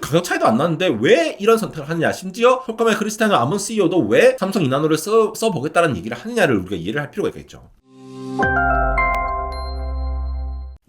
가격 차이도 안 나는데 왜 이런 선택을 하느냐, 심지어 퀄컴의 크리스티아노 아몬 CEO도 왜 삼성 2나노를 써보겠다는 얘기를 하느냐를 우리가 이해를 할 필요가 있겠죠.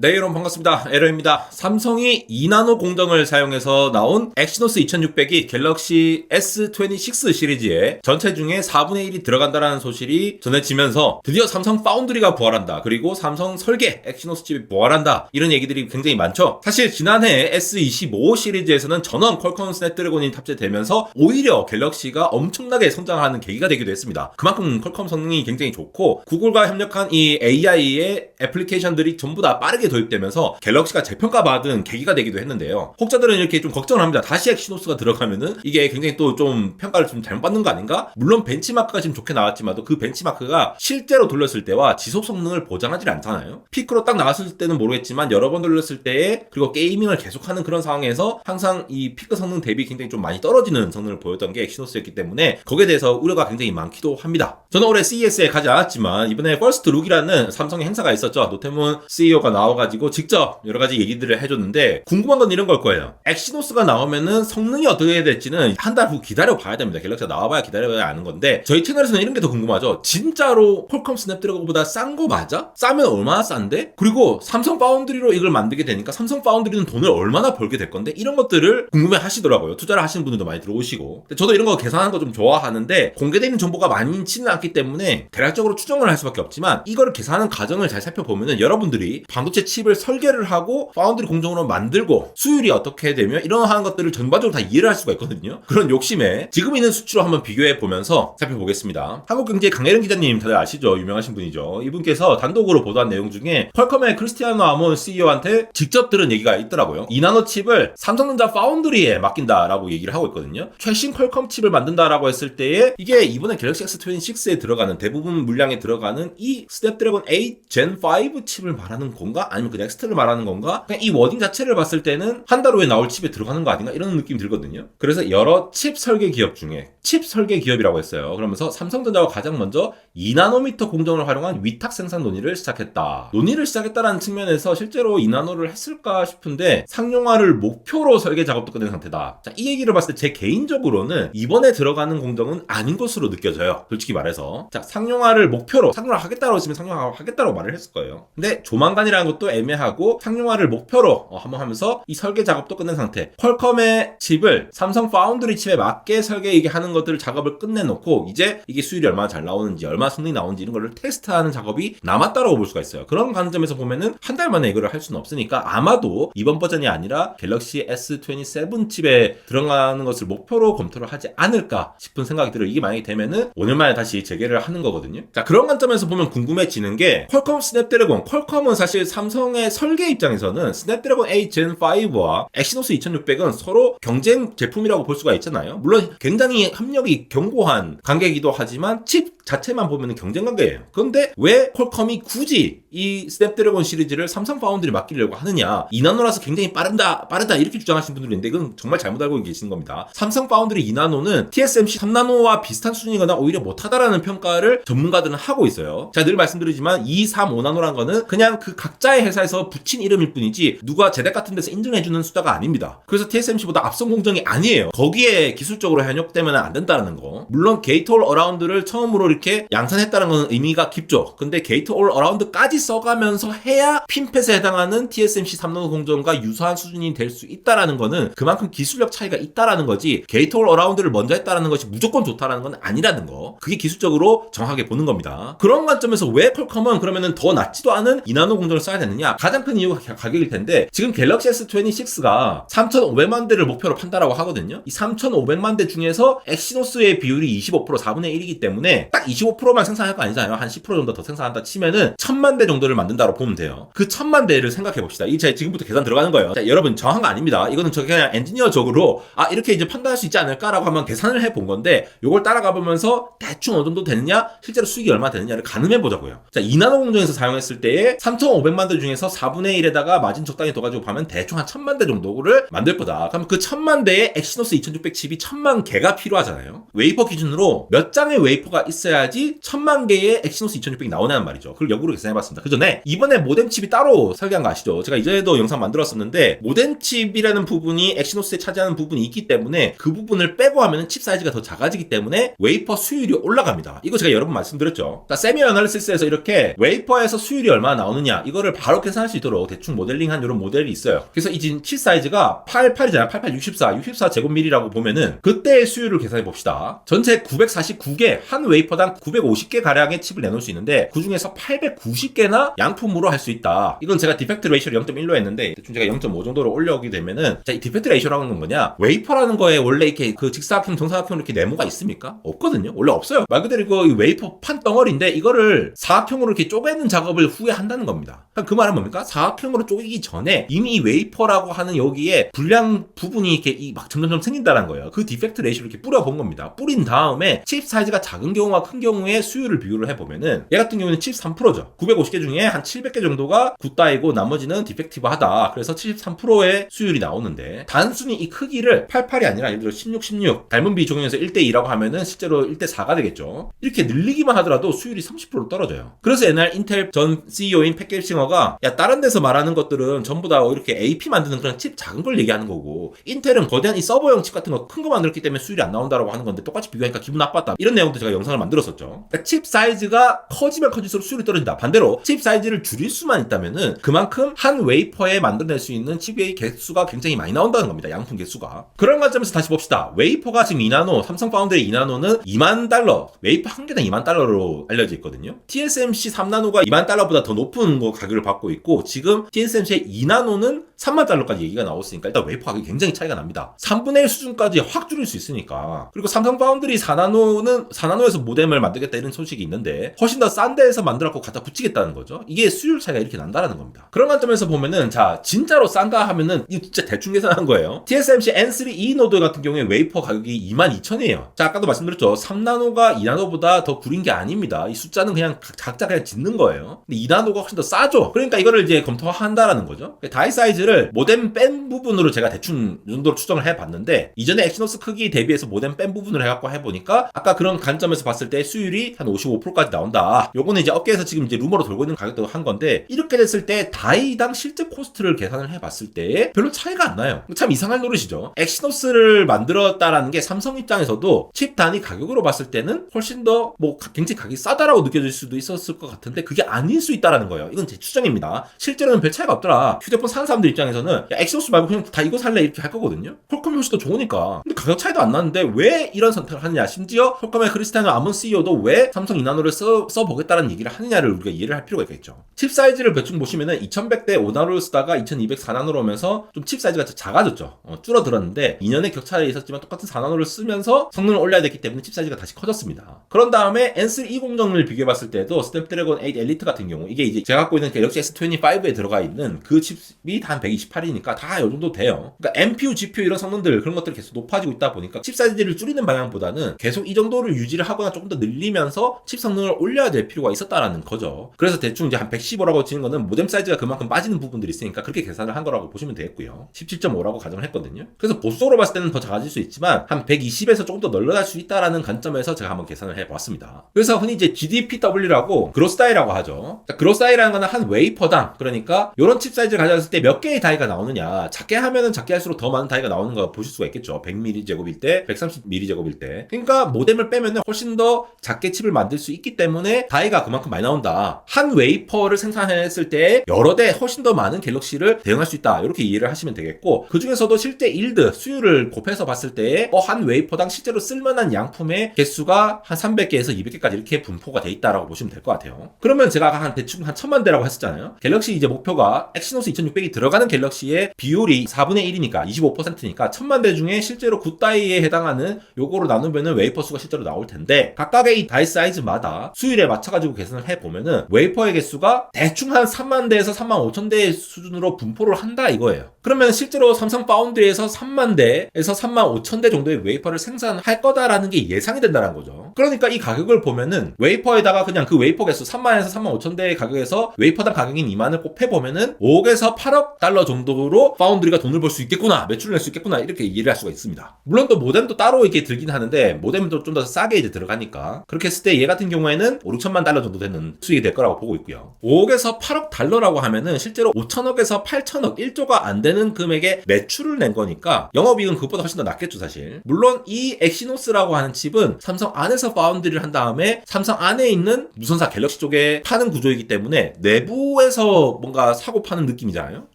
네, 여러분 반갑습니다. 에러입니다. 삼성이 2나노 공정을 사용해서 나온 엑시노스 2600이 갤럭시 S26 시리즈에 전체 중에 4분의 1이 들어간다라는 소식이 전해지면서 드디어 삼성 파운드리가 부활한다. 그리고 삼성 설계 엑시노스 칩이 부활한다. 이런 얘기들이 굉장히 많죠. 사실 지난해 S25 시리즈에서는 전원 퀄컴 스냅드래곤이 탑재되면서 오히려 갤럭시가 엄청나게 성장하는 계기가 되기도 했습니다. 그만큼 퀄컴 성능이 굉장히 좋고 구글과 협력한 이 AI의 애플리케이션들이 전부 다 빠르게 도입되면서 갤럭시가 재평가받은 계기가 되기도 했는데요. 혹자들은 이렇게 좀 걱정을 합니다. 다시 엑시노스가 들어가면은 이게 굉장히 또 좀 평가를 좀 잘못 받는 거 아닌가? 물론 벤치마크가 지금 좋게 나왔지만도 그 벤치마크가 실제로 돌렸을 때와 지속 성능을 보장하지 않잖아요. 피크로 딱 나왔을 때는 모르겠지만 여러 번 돌렸을 때에 그리고 게이밍을 계속하는 그런 상황에서 항상 이 피크 성능 대비 굉장히 좀 많이 떨어지는 성능을 보였던 게 엑시노스였기 때문에 거기에 대해서 우려가 굉장히 많기도 합니다. 저는 올해 CES에 가지 않았지만 이번에 퍼스트 룩이라는 삼성의 행사가 있었죠. 노태문 CEO가 나와가지고 직접 여러 가지 얘기들을 해줬는데 궁금한 건 이런 걸 거예요. 엑시노스가 나오면은 성능이 어떻게 될지는 한 달 후 기다려봐야 됩니다. 갤럭시가 나와봐야 기다려봐야 아는 건데 저희 채널에서는 이런 게 더 궁금하죠. 진짜로 퀄컴 스냅드래곤보다 싼 거 맞아? 싸면 얼마나 싼데? 그리고 삼성 파운드리로 이걸 만들게 되니까 삼성 파운드리는 돈을 얼마나 벌게 될 건데? 이런 것들을 궁금해 하시더라고요. 투자를 하시는 분들도 많이 들어오시고. 저도 이런 거 계산하는 거 좀 좋아하는데 공개되는 정보가 많지는 않기 때문에 대략적으로 추정을 할 수밖에 없지만 이거를 계산하는 과정을 잘 살펴보면은 여러분들이 반도체 칩을 설계를 하고 파운드리 공정으로 만들고 수율이 어떻게 되며 이러한 것들을 전반적으로 다 이해를 할 수가 있거든요. 그런 욕심에 지금 있는 수치로 한번 비교해 보면서 살펴보겠습니다. 한국경제 강혜령 기자님 다들 아시죠? 유명하신 분이죠. 이분께서 단독으로 보도한 내용 중에 퀄컴의 크리스티아노 아몬 CEO한테 직접 들은 얘기가 있더라고요. 2나노 칩을 삼성전자 파운드리에 맡긴다라고 얘기를 하고 있거든요. 최신 퀄컴 칩을 만든다라고 했을 때에 이게 이번에 갤럭시 S26에 들어가는 대부분 물량에 들어가는 이 스냅드래곤 8 Gen 5 칩을 말하는 건가? 아니면 그 넥스트를 말하는 건가? 그냥 이 워딩 자체를 봤을 때는 한 달 후에 나올 칩에 들어가는 거 아닌가? 이런 느낌이 들거든요. 그래서 여러 칩 설계 기업 중에 칩 설계 기업이라고 했어요. 그러면서 삼성전자가 가장 먼저 2나노미터 공정을 활용한 위탁 생산 논의를 시작했다. 논의를 시작했다라는 측면에서 실제로 2나노를 했을까 싶은데 상용화를 목표로 설계 작업도 끝낸 상태다. 자, 이 얘기를 봤을 때 제 개인적으로는 이번에 들어가는 공정은 아닌 것으로 느껴져요. 솔직히 말해서. 자, 상용화를 목표로 상용화 하겠다고 했으면 상용화 하겠다고 말을 했을 거예요. 근데 조만간이라는 것도 애매하고 상용화를 목표로 한번 하면서 이 설계 작업도 끝낸 상태. 퀄컴의 칩을 삼성 파운드리 칩에 맞게 설계 하는 것들을 작업을 끝내놓고 이제 이게 수율이 얼마나 잘 나오는지 얼마나 성능이 나오는지 이런 거를 테스트하는 작업이 남았다라고 볼 수가 있어요. 그런 관점에서 보면은 한 달 만에 이거를 할 수는 없으니까 아마도 이번 버전이 아니라 갤럭시 S27 칩에 들어가는 것을 목표로 검토를 하지 않을까 싶은 생각이 들어요. 이게 만약에 되면은 5년 만에 다시 재개를 하는 거거든요. 자, 그런 관점에서 보면 궁금해지는 게 퀄컴 스냅드래곤, 퀄컴은 사실 삼성의 설계 입장에서는 스냅드래곤 8 Gen 5와 엑시노스 2600은 서로 경쟁 제품이라고 볼 수가 있잖아요. 물론 굉장히 협력이 견고한 관계이기도 하지만 칩 자체만 보면 경쟁 관계예요. 그런데 왜 퀄컴이 굳이 이 스냅드래곤 시리즈를 삼성 파운드리 맡기려고 하느냐? 2나노라서 굉장히 빠르다 이렇게 주장하시는 분들이 있는데 이건 정말 잘못 알고 계시는 겁니다. 삼성 파운드리 2나노는 TSMC 3나노와 비슷한 수준이거나 오히려 못하다라는 평가를 전문가들은 하고 있어요. 제가 늘 말씀드리지만 2, 3, 5나노란 거는 그냥 그 각자의 회사에서 붙인 이름일 뿐이지 누가 제작 같은 데서 인증해주는 숫자가 아닙니다. 그래서 TSMC보다 앞선 공정이 아니에요. 거기에 기술적으로 현역되면 안 된다는 거. 물론 게이트 올 어라운드를 처음으로 이렇게 양산했다는 건 의미가 깊죠. 근데 게이트 올 어라운드까지 써가면서 해야 핀펫에 해당하는 TSMC 3나노 공정과 유사한 수준이 될 수 있다라는 거는 그만큼 기술력 차이가 있다라는 거지 게이트 올 어라운드를 먼저 했다라는 것이 무조건 좋다라는 건 아니라는 거. 그게 기술적으로 정확하게 보는 겁니다. 그런 관점에서 왜 퀄컴은 그러면은 더 낫지도 않은 2나노 공정을 써야 되느냐? 가장 큰 이유가 가격일 텐데 지금 갤럭시 S26가 3,500만 대를 목표로 판다라고 하거든요. 이 3,500만 대 중에서 엑시노스의 비율이 25% 4분의 1이기 때문에 딱 25%만 생산할 거 아니잖아요. 한 10% 정도 더 생산한다 치면은 1,000만 대 정도를 만든다고 보면 돼요. 그 1,000만 대를 생각해 봅시다. 이 제가 지금부터 계산 들어가는 거예요. 자, 여러분 정확한 거 아닙니다. 이거는 저 그냥 엔지니어적으로 이렇게 이제 판단할 수 있지 않을까라고 한번 계산을 해본 건데 요걸 따라가 보면서 대충 어느 정도 되느냐 실제로 수익이 얼마 되느냐를 가늠해 보자고요. 자, 2나노 공정에서 사용했을 때에 3,500만 대 중에서 4분의 1에다가 마진 적당히 둬가지고 보면 대충 한 1,000만 대 정도를 만들 거다. 그럼 그 1,000만 대의 엑시노스 2600 칩이 1,000만 개가 필요하잖아요. 웨이퍼 기준으로 몇 장의 웨이퍼가 있어야 있어야지 1000만 개의 엑시노스 2600이 나오냐는 말이죠. 그걸 역으로 계산해봤습니다. 그 전에 이번에 모뎀 칩이 따로 설계한 거 아시죠? 제가 이전에도 영상 만들었었는데 모뎀 칩이라는 부분이 엑시노스에 차지하는 부분이 있기 때문에 그 부분을 빼고 하면 칩 사이즈가 더 작아지기 때문에 웨이퍼 수율이 올라갑니다. 이거 제가 여러 번 말씀드렸죠. 자, 세미 어널리시스에서 이렇게 웨이퍼에서 수율이 얼마나 나오느냐 이거를 바로 계산할 수 있도록 대충 모델링한 이런 모델이 있어요. 그래서 이 칩 사이즈가 88이잖아요. 88, 64 제곱밀리라고 보면은 그때의 수율을 계산해 봅시다. 전체 949개, 한 웨이퍼당 950개 가량의 칩을 내놓을 수 있는데 그 중에서 890개나 양품으로 할 수 있다. 이건 제가 디펙트 레이쇼를 0.1로 했는데 대충 제가 0.5 정도로 올려오게 되면은 자, 이 디펙트 레이쇼라는 건 뭐냐? 웨이퍼라는 거에 원래 이렇게 그 직사각형, 정사각형 이렇게 네모가 있습니까? 없거든요. 원래 없어요. 말 그대로 이거 웨이퍼 판 덩어리인데 이거를 사각형으로 이렇게 쪼개는 작업을 후에 한다는 겁니다. 그 말은 뭡니까? 사각형으로 쪼개기 전에 이미 이 웨이퍼라고 하는 여기에 불량 부분이 이렇게 막 점점점 생긴다는 거예요. 그 디펙트 레이쇼를 이렇게 뿌려본 겁니다. 뿌린 다음에 칩 사이즈가 작은 경우와 큰 경우의 수율을 비교를 해보면은 얘 같은 경우는 73%죠. 950개 중에 한 700개 정도가 굿다이고 나머지는 디펙티브하다. 그래서 73%의 수율이 나오는데 단순히 이 크기를 88이 아니라 예를 들어 16 닮은 비 적용해서 1대2라고 하면은 실제로 1대4가 되겠죠. 이렇게 늘리기만 하더라도 수율이 30% 떨어져요. 그래서 옛날 인텔 전 CEO인 팻 갤싱어가 야 다른 데서 말하는 것들은 전부 다 이렇게 AP 만드는 그런 칩 작은 걸 얘기하는 거고 인텔은 거대한 이 서버용 칩 같은 거 큰 거 만들었기 때문에 수율이 안 나온다라고 하는 건데 똑같이 비교하니까 기분 나빴다. 이런 내용도 제가 영상을 만들었었죠. 그러니까 칩 사이즈가 커지면 커질수록 수율이 떨어진다. 반대로 칩 사이즈를 줄일 수만 있다면은 그만큼 한 웨이퍼에 만들어낼 수 있는 칩의 개수가 굉장히 많이 나온다는 겁니다. 양품 개수가. 그런 관점에서 다시 봅시다. 웨이퍼가 지금 2나노, 삼성 파운드리 2나노는 $20,000, 웨이퍼 한 개당 $20,000로 알려져 있거든요. TSMC 3나노가 $20,000보다 더 높은 거 가격을 받고 있고 지금 TSMC의 2나노는 $30,000까지 얘기가 나왔으니까 일단 웨이퍼 가격이 굉장히 차이가 납니다. 3분의 1 수준까지 확 줄일 수 있으니까. 그리고 삼성 파운드리 4나노에서 모뎀을 만들겠다 이런 소식이 있는데 훨씬 더 싼 데에서 만들었고 갖다 붙이겠다는 거죠. 이게 수율 차이가 이렇게 난다는 겁니다. 그런 관점에서 보면은 자 진짜로 싼가 하면은 이거 진짜 대충 계산한 거예요. TSMC N3E 노드 같은 경우에 웨이퍼 가격이 22,000이에요. 자 아까도 말씀드렸죠. 3나노가 2나노보다 더 구린 게 아닙니다. 이 숫자는 그냥 각자 그냥 짓는 거예요. 근데 2나노가 훨씬 더 싸죠. 그러니까 이거를 이제 검토한다라는 거죠. 다이 사이즈를 모뎀 뺀 부분으로 제가 대충 이 정도로 추정을 해봤는데 이전에 엑시노스 크기 대비해서 모뎀 뺀 부분을 해갖고 해보니까 아까 그런 관점에서 봤을 때 수율이 한 55%까지 나온다. 요거는 이제 업계에서 지금 이제 루머로 돌고 있는 가격도 한 건데 이렇게 됐을 때 다이당 실제 코스트를 계산을 해봤을 때 별로 차이가 안 나요. 참 이상한 노릇이죠. 엑시노스를 만들었다라는 게 삼성 입장에서도 칩 단위 가격으로 봤을 때는 훨씬 더 뭐 굉장히 가격이 싸다라고 느껴질 수도 있었을 것 같은데 그게 아닐 수 있다라는 거예요. 이건 제 추정입니다. 실제로는 별 차이가 없더라. 휴대폰 사는 사람들 입장에서는 야, 엑시노스 말고 그냥 다 이거 살래 이렇게 할 거거든요. 퀄컴이 훨씬 더 좋으니까. 근데 가격 차이도 안 나는데 왜 이런 선택을 하느냐. 심지어 퀄컴의 크리스티아노 아몬 CEO도 왜 삼성 2나노를 써보겠다는 얘기를 하느냐를 우리가 이해를 할 필요가 있겠죠. 칩 사이즈를 대충 보시면은 2100대 5나노를 쓰다가 2200 4나노로 오면서 좀 칩 사이즈가 작아졌죠. 줄어들었는데 2년의 격차에 있었지만 똑같은 4나노를 쓰면서 성능을 올려야 됐기 때문에 칩 사이즈가 다시 커졌습니다. 그런 다음에 N3E 공정을 비교해봤을 때도 스냅드래곤 8 엘리트 같은 경우 이게 이제 제가 갖고 있는 갤럭시 S25에 들어가 있는 그 칩이 한 128이니까 다 이 정도 돼요. 그러니까 NPU, GPU 이런 성능들 그런 것들이 계속 높아지고 있다 보니까 칩 사이즈를 줄이는 방향보다는 계속 이 정도를 유지를 하거나 조금 더 늘리면서 칩 성능을 올려야 될 필요가 있었다라는 거죠. 그래서 대충 이제 한 115라고 치는 거는 모뎀 사이즈가 그만큼 빠지는 부분들이 있으니까 그렇게 계산을 한 거라고 보시면 되겠고요. 17.5라고 가정을 했거든요. 그래서 보수적으로 봤을 때는 더 작아질 수 있지만 한 120에서 조금 더 늘어날 수 있다라는 관점에서 제가 한번 계산을 해봤습니다. 그래서 흔히 이제 GDPW라고 그로스다이라고 하죠. 그로스다이라는 거는 한 웨이퍼당 그러니까 이런 칩 사이즈를 가져왔을 때 몇 개의 다이가 나오느냐. 작게 하면은 작게 할수록 더 많은 다이가 나오는 거 보실 수가 있겠죠. 100mm 제곱일 때, 130mm 제곱일 때. 그러니까 모뎀을 빼면은 훨씬 더 작게 칩을 만들 수 있기 때문에 다이가 그만큼 많이 나온다. 한 웨이퍼를 생산했을 때 여러 대 훨씬 더 많은 갤럭시를 대응할 수 있다. 이렇게 이해를 하시면 되겠고 그 중에서도 실제 일드 수율을 곱해서 봤을 때 한 웨이퍼당 실제로 쓸만한 양품의 개수가 한 300개에서 200개까지 이렇게 분포가 돼 있다라고 보시면 될 것 같아요. 그러면 제가 한 대충 한 1000만 대라고 했었잖아요. 갤럭시 이제 목표가 엑시노스 2600이 들어가는 갤럭시의 비율이 4분의 1이니까 25%니까 1000만 대 중에 실제로 굿다이에 해당하는 요거로 나누면은 웨이퍼 수가 실제로 나올 텐데 각각의 이 다이 사이즈마다 수율에 맞춰가지고 계산을 해보면은 웨이퍼의 개수가 대충 한 3만 대에서 3만 5천 대 수준으로 분포를 한다 이거예요. 그러면 실제로 삼성 파운드리에서 3만 대에서 3만 5천 대 정도의 웨이퍼를 생산할 거다라는 게 예상이 된다는 거죠. 그러니까 이 가격을 보면은 웨이퍼에다가 그냥 그 웨이퍼 개수 3만에서 3만 5천 대의 가격에서 웨이퍼당 가격인 2만을 곱해보면은 5억에서 8억 달러 정도로 파운드리가 돈을 벌 수 있겠구나, 매출을 낼 수 있겠구나, 이렇게 이해를 할 수가 있습니다. 물론 또 모뎀도 따로 이렇게 들긴 하는데 모뎀도 좀 더 싸게 이제 들어가니까 그렇게 했을 때 얘 같은 경우에는 5, 6천만 달러 정도 되는 수익이 될 거라고 보고 있고요. 5억에서 8억 달러라고 하면은 실제로 5천억에서 8천억 1조가 안 되는 금액의 매출을 낸 거니까 영업이익은 그것보다 훨씬 더 낫겠죠 사실. 물론 이 엑시노스라고 하는 칩은 삼성 안에서 파운드리를 한 다음에 삼성 안에 있는 무선사 갤럭시 쪽에 파는 구조이기 때문에 내부에서 뭔가 사고 파는 느낌이잖아요.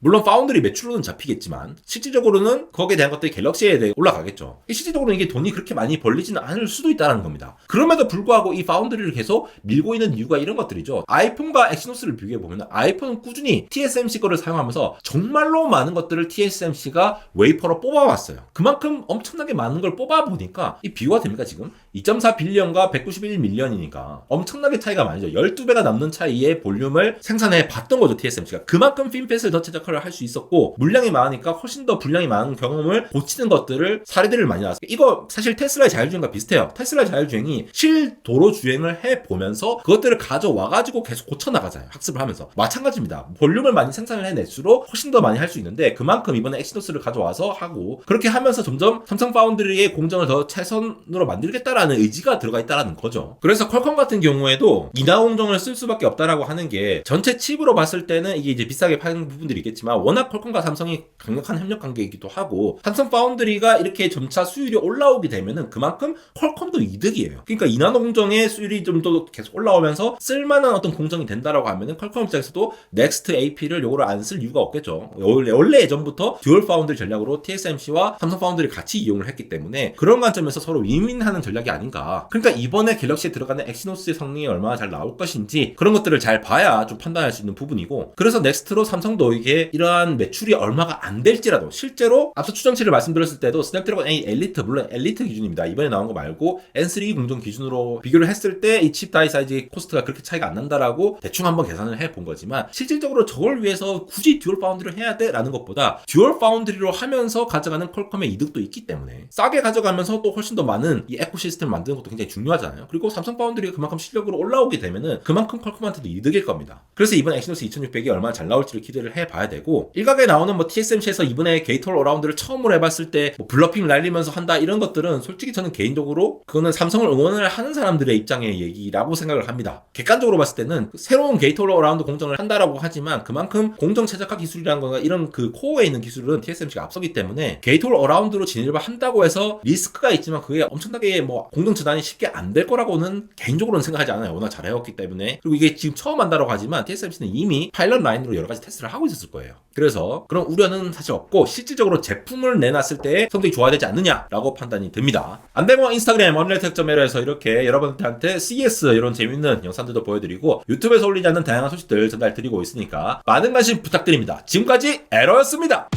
물론 파운드리 매출로는 잡히겠지만 실질적으로는 거기에 대한 것들이 갤럭시에 대해 올라가겠죠. 실질적으로 이게 돈이 그렇게 많이 벌리지는 않을 수도 있다는 겁니다. 그럼에도 불구하고 이 파운드리를 계속 밀고 있는 이유가 이런 것들이죠. 아이폰과 엑시노스를 비교해보면 아이폰은 꾸준히 TSMC 거를 사용하면서 정말로 많은 것들을 TSMC가 웨이퍼로 뽑아왔어요. 그만큼 엄청나게 많은 걸 뽑아보니까 이 비교가 됩니까 지금? 2.4 빌리언과 191 밀리언이니까 엄청나게 차이가 많이죠. 12배가 남는 차이의 볼륨을 생산해 봤던 거죠 TSMC가. 그만큼 핀펫을 더 최적화를 할 수 있었고 물량이 많으니까 훨씬 더 분량이 많은 경험을 고치는 것들을 사례들을 많이 나왔어요. 이거 사실 테슬라의 자율주행과 비슷해요. 테슬라의 자율주행이 실도로 주행을 해보면서 그것들을 가져와가지고 계속 고쳐나가잖아요. 학습을 하면서. 마찬가지입니다. 볼륨을 많이 생산을 해낼수록 훨씬 더 많이 할 수 있는데 그만큼 이번에 엑시노스를 가져와서 하고 그렇게 하면서 점점 삼성 파운드리의 공정을 더 최선으로 만들겠다라는 의지가 들어가 있다라는 거죠. 그래서 퀄컴 같은 경우에도 인하 공정을 쓸 수밖에 없다라고 하는 게 전체 칩으로 봤을 때는 이게 이제 비싸게 파는 부분들이 있겠지만 워낙 퀄컴과 삼성이 강력한 협력 관계이기도 하고 삼성 파운드리가 이렇게 점차 수율이 올라오게 되면은 그만큼 퀄컴도 이득이에요. 그러니까 인하 공정의 수율이 좀 더 계속 올라오면서 쓸만한 어떤 공정이 된다라고 하면은 퀄컴 입장에서도 넥스트 AP를 요거를 안 쓸 이유가 없겠죠. 원래 예전부터 듀얼 파운드리 전략으로 TSMC와 삼성 파운드리 같이 이용을 했기 때문에 그런 관점에서 서로 윈윈하는 전략이 아닌가. 그러니까 이번에 갤럭시에 들어가는 엑시노스의 성능이 얼마나 잘 나올 것인지 그런 것들을 잘 봐야 좀 판단할 수 있는 부분이고 그래서 넥스트로 삼성도 이게 이러한 매출이 얼마가 안 될지라도 실제로 앞서 추정치를 말씀드렸을 때도 스냅드래곤 A 엘리트 물론 엘리트 기준입니다. 이번에 나온 거 말고 N3 공정 기준으로 비교를 했을 때 이 칩 다이 사이즈의 코스트가 그렇게 차이가 안 난다라고 대충 한번 계산을 해본 거지만 실질적으로 저걸 위해서 굳이 듀얼 파운드리를 해야 돼? 라는 것보다 듀얼 파운드리로 하면서 가져가는 퀄컴의 이득도 있기 때문에 싸게 가져가면서 또 훨씬 더 많은 이 에코시스템을 만드는 것도 굉장히 중요하잖아요. 그리고 삼성 파운드리가 그만큼 실력으로 올라오게 되면은 그만큼 퀄컴한테도 이득일 겁니다. 그래서 이번 엑시노스 2600이 얼마나 잘 나올지를 기대를 해봐야 되고 일각에 나오는 뭐 TSMC에서 이번에 게이트홀 어라운드를 처음으로 해봤을 때 뭐 블러핑 날리면서 한다 이런 것들은 솔직히 저는 개인적으로 그거는 삼성을 응원을 하는 사람들의 입장의 얘기라고 생각을 합니다. 객관적으로 봤을 때는 새로운 게이트홀 어라운드 공정을 한다라고 하지만 그만큼 공정 최적화 기술이라는 거나 이런 그 코어에 있는 기술은 TSMC가 앞서기 때문에 게이트홀 어라운드로 진입을 한다고 해서 리스크가 있지만 그게 엄청나게 뭐 공정 전환이 쉽게 안 될 거라고는 개인적으로는 생각하지 않아요. 워낙 잘해왔기 때문에. 그리고 이게 지금 처음 한다라고 하지만 TSMC는 이미 파일럿 라인으로 여러 가지 테스트를 하고 있었을 거예요. 그래서 그런 우려는 사실 없고 실질적으로 제품을 내놨을 때 성적이 좋아야 되지 않느냐라고 판단이 됩니다. 안되면 인스타그램 언리얼텍.에서 이렇게 여러분들한테 CS 이런 재밌는 영상들도 보여드리고 유튜브에서 올리지 않는 다양한 소식들 전달드리고 있으니까 많은 관심 부탁드립니다. 지금까지 에러였습니다.